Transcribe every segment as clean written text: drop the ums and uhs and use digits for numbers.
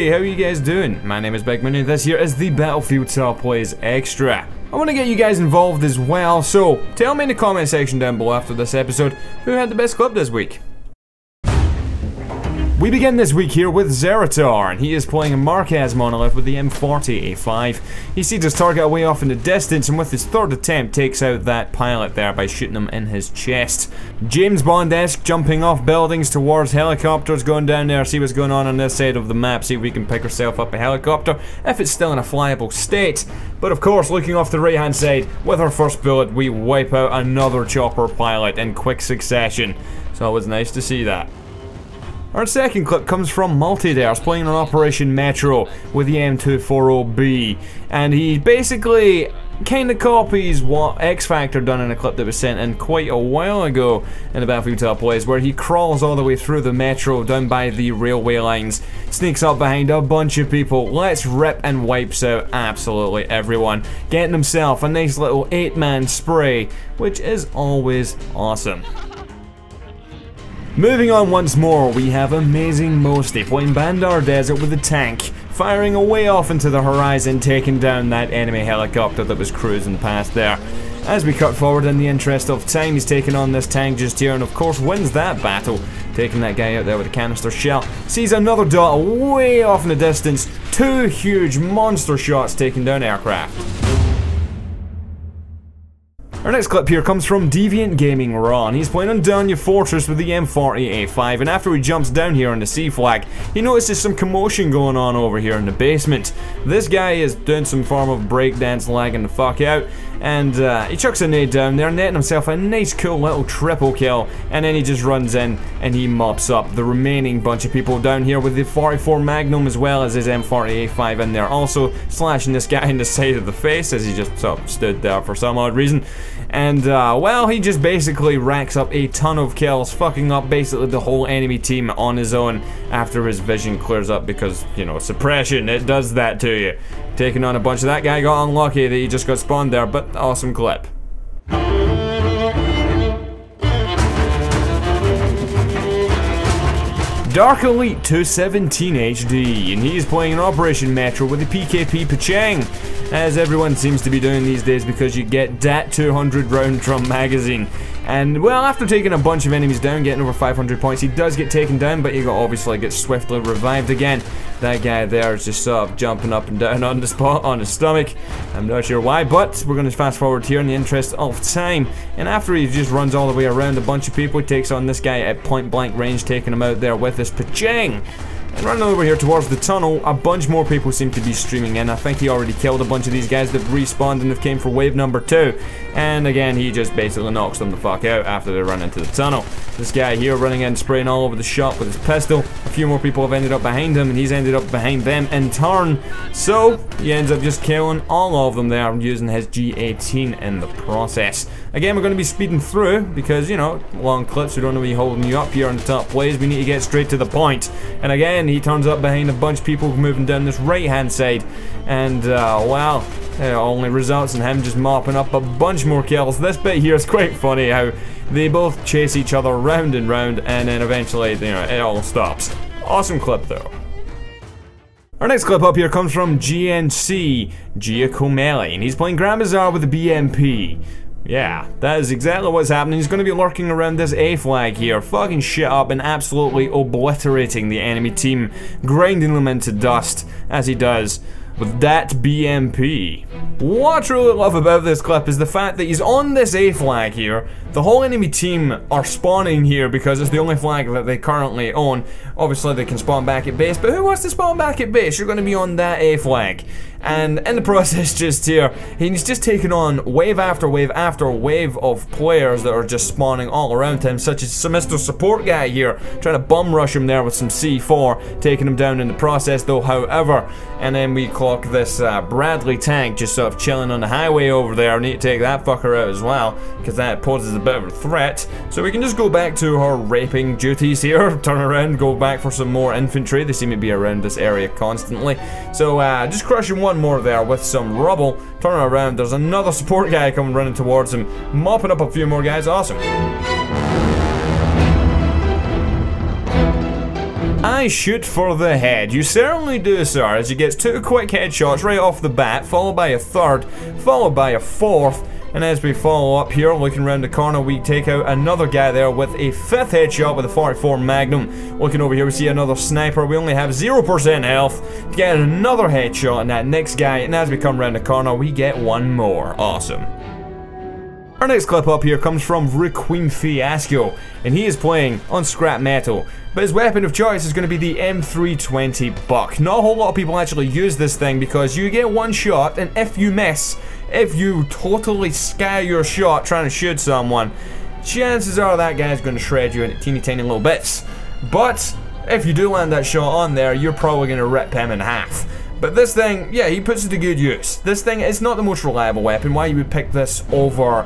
Hey, how are you guys doing? My name is bigMooney. This here is the Battlefield Top Plays Extra. I want to get you guys involved as well, so tell me in the comment section down below after this episode who had the best clip this week. We begin this week here with Zeratar, and he is playing a Marquez monolith with the M40A5. He sees his target away off in the distance, and with his third attempt takes out that pilot there by shooting him in his chest. James Bond-esque, jumping off buildings towards helicopters, going down there, see what's going on this side of the map, see if we can pick ourselves up a helicopter, if it's still in a flyable state. But of course, looking off the right hand side, with our first bullet, we wipe out another chopper pilot in quick succession. So it was nice to see that. Our second clip comes from Multidares playing on Operation Metro with the M240B, and he basically kind of copies what X Factor done in a clip that was sent in quite a while ago in the Battlefield Top Plays, where he crawls all the way through the metro down by the railway lines, sneaks up behind a bunch of people, lets rip and wipes out absolutely everyone, getting himself a nice little 8-man spray, which is always awesome. Moving on once more, we have Amazing Mosty playing Bandar Desert with a tank, firing away off into the horizon, taking down that enemy helicopter that was cruising past there. As we cut forward in the interest of time, he's taking on this tank just here and of course wins that battle, taking that guy out there with a canister shell. Sees another dot way off in the distance, two huge monster shots taking down aircraft. Our next clip here comes from Deviant Gaming Ron. He's playing on Danya Fortress with the M40A5, and after he jumps down here on the C flag, he notices some commotion going on over here in the basement. This guy is doing some form of breakdance, lagging the fuck out, and he chucks a nade down there, netting himself a nice cool little triple kill, and then he just runs in and he mops up the remaining bunch of people down here with the 44 Magnum as well as his M40A5 in there, also slashing this guy in the side of the face as he just sort of stood there for some odd reason. And, well, he just basically racks up a ton of kills, fucking up basically the whole enemy team on his own after his vision clears up because, you know, suppression, it does that to you. Taking on a bunch of that guy got unlucky that he just got spawned there, but awesome clip. Dark Elite 217 HD, and he's playing an Operation Metro with the PKP Pachang, as everyone seems to be doing these days because you get that 200 round drum magazine. And well, after taking a bunch of enemies down, getting over 500 points, he does get taken down, but he obviously gets swiftly revived again. That guy there is just sort of jumping up and down on the spot on his stomach. I'm not sure why, but we're going to fast forward here in the interest of time. And after he just runs all the way around a bunch of people, he takes on this guy at point blank range, taking him out there with his Pachang. And running over here towards the tunnel, a bunch more people seem to be streaming in. I think he already killed a bunch of these guys that respawned and have came for wave number 2. And again, he just basically knocks them the fuck out after they run into the tunnel. This guy here running in, spraying all over the shop with his pistol. A few more people have ended up behind him, and he's ended up behind them in turn. So, he ends up just killing all of them there, using his G18 in the process. Again, we're going to be speeding through, because, you know, long clips, we don't want to be holding you up here on the top plays, we need to get straight to the point. And again, he turns up behind a bunch of people moving down this right hand side, and well, it only results in him just mopping up a bunch more kills. This bit here is quite funny, how they both chase each other round and round, and then eventually, you know, it all stops. Awesome clip though. Our next clip up here comes from GNC Giacomelli, and he's playing Grand Bazaar with the BMP. Yeah, that is exactly what's happening. He's going to be lurking around this A flag here, fucking shit up and absolutely obliterating the enemy team, grinding them into dust as he does with that BMP. What I really love about this clip is the fact that he's on this A flag here. The whole enemy team are spawning here because it's the only flag that they currently own. Obviously they can spawn back at base, but who wants to spawn back at base? You're going to be on that A flag. And in the process just here, he's just taking on wave after wave after wave of players that are just spawning all around him, such as Mr. Support Guy here, trying to bum rush him there with some C4, taking him down in the process though, however. And then we clock this Bradley tank just sort of chilling on the highway over there. We need to take that fucker out as well, because that poses a bit of a threat. So we can just go back to our raping duties here, turn around, go back for some more infantry. They seem to be around this area constantly. So just crushing one more there with some rubble, turn around, there's another support guy coming running towards him, mopping up a few more guys, awesome. I shoot for the head. You certainly do, sir, as he gets 2 quick headshots right off the bat, followed by a third, followed by a fourth. And as we follow up here, looking around the corner, we take out another guy there with a 5th headshot with a 44 Magnum. Looking over here, we see another sniper. We only have 0% health. Get another headshot on that next guy, and as we come around the corner, we get one more. Awesome. Our next clip up here comes from Requiem Fiasco, and he is playing on scrap metal. But his weapon of choice is going to be the M320 Buck. Not a whole lot of people actually use this thing because you get one shot, and if you miss, if you totally sky your shot trying to shoot someone, chances are that guy's going to shred you into teeny tiny little bits. But if you do land that shot on there, you're probably going to rip him in half. But this thing, yeah, he puts it to good use. This thing is not the most reliable weapon. Why you would pick this over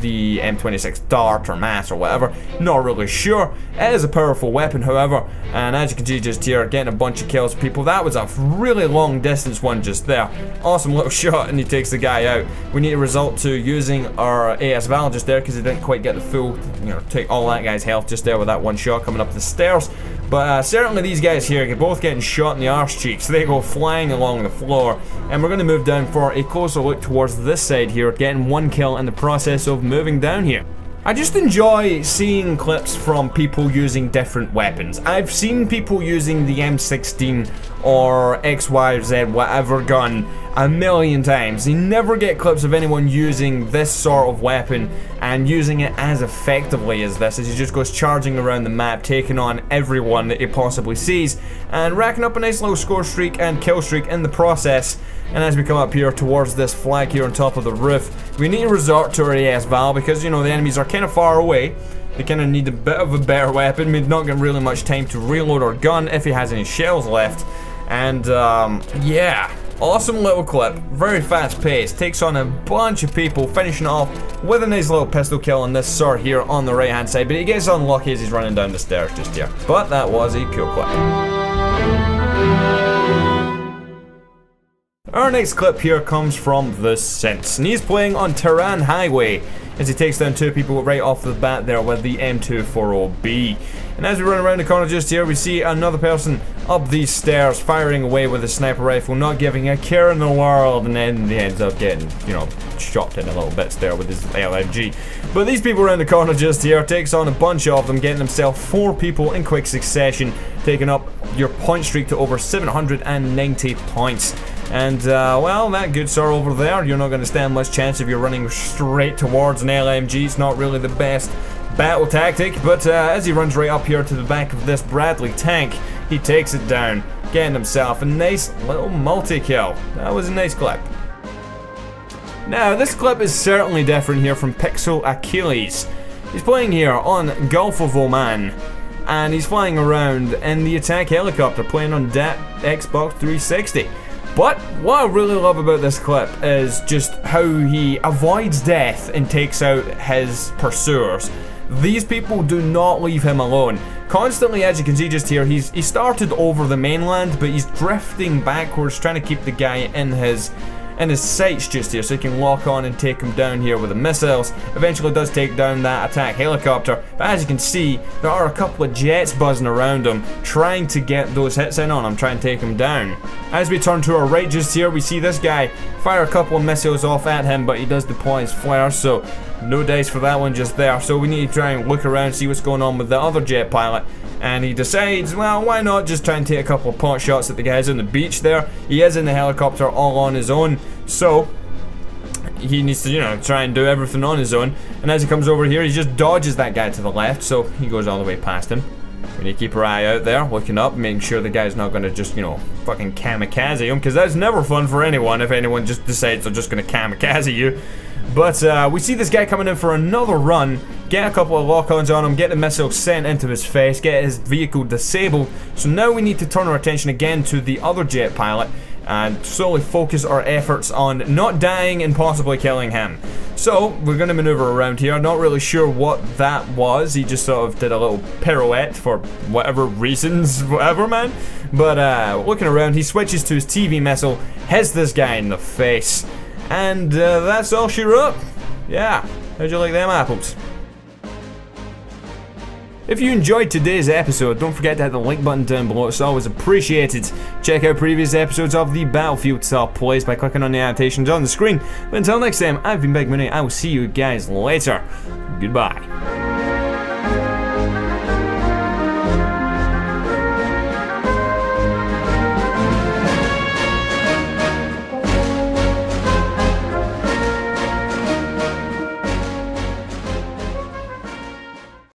the M26 Dart or Mass or whatever, not really sure. It is a powerful weapon, however, and as you can see just here, getting a bunch of kills for people. That was a really long distance one just there. Awesome little shot, and he takes the guy out. We need to resort to using our AS Val just there because he didn't quite get the full, take all that guy's health just there with that one shot coming up the stairs. But certainly these guys here, both getting shot in the arse cheeks. They go flying along the floor. And we're going to move down for a closer look towards this side here, getting one kill in the process of moving down here. I just enjoy seeing clips from people using different weapons. I've seen people using the M16 or XYZ whatever gun a million times. You never get clips of anyone using this sort of weapon and using it as effectively as this, as he just goes charging around the map, taking on everyone that he possibly sees, and racking up a nice little score streak and kill streak in the process. And as we come up here towards this flag here on top of the roof, we need to resort to our AS Val because, the enemies are kind of far away. They kind of need a bit of a better weapon. We've not got really much time to reload our gun if he has any shells left. And, yeah. Awesome little clip, very fast paced, takes on a bunch of people, finishing off with a nice little pistol kill on this sir here on the right hand side, but he gets unlucky as he's running down the stairs just here. But that was a cool clip. Our next clip here comes from The Synths, and he's playing on Tehran Highway as he takes down 2 people right off the bat there with the M240B. And as we run around the corner just here, we see another person up these stairs firing away with a sniper rifle, not giving a care in the world, and then he ends up getting, chopped into little bits there with his LMG. But these people around the corner just here takes on a bunch of them, getting himself 4 people in quick succession, taking up your point streak to over 790 points. And, well, that good sir over there, you're not going to stand much chance if you're running straight towards an LMG. It's not really the best battle tactic, but as he runs right up here to the back of this Bradley tank, he takes it down, getting himself a nice little multi-kill. That was a nice clip. Now, this clip is certainly different here from Pixel Achilles. He's playing here on Gulf of Oman, and he's flying around in the attack helicopter, playing on that Xbox 360. But what I really love about this clip is just how he avoids death and takes out his pursuers. These people do not leave him alone. Constantly, as you can see just here, he started over the mainland, but he's drifting backwards, trying to keep the guy in his sights just here, so he can lock on and take him down here with the missiles. Eventually does take down that attack helicopter, but as you can see, there are a couple of jets buzzing around him, trying to get those hits in on him, trying to take him down. As we turn to our right just here, we see this guy fire a couple of missiles off at him, but he does deploy his flares, so no dice for that one just there. So we need to try and look around, see what's going on with the other jet pilot. And he decides, well, why not just try and take a couple of pot shots at the guys on the beach there. He is in the helicopter all on his own, so he needs to, try and do everything on his own. And as he comes over here, he just dodges that guy to the left, so he goes all the way past him. We need to keep our eye out there, looking up, making sure the guy's not going to just, fucking kamikaze him, because that's never fun for anyone if anyone just decides they're just going to kamikaze you. But we see this guy coming in for another run, get a couple of lock-ons on him, get the missile sent into his face, get his vehicle disabled. So now we need to turn our attention again to the other jet pilot and solely focus our efforts on not dying and possibly killing him. So we're going to maneuver around here. Not really sure what that was. He just sort of did a little pirouette for whatever reasons, whatever, man. But looking around, he switches to his TV missile, hits this guy in the face. And that's all she wrote. Yeah, how'd you like them apples? If you enjoyed today's episode, don't forget to hit the like button down below, it's always appreciated. Check out previous episodes of the Battlefield style plays by clicking on the annotations on the screen. But until next time, I've been bigMooney, I will see you guys later. Goodbye.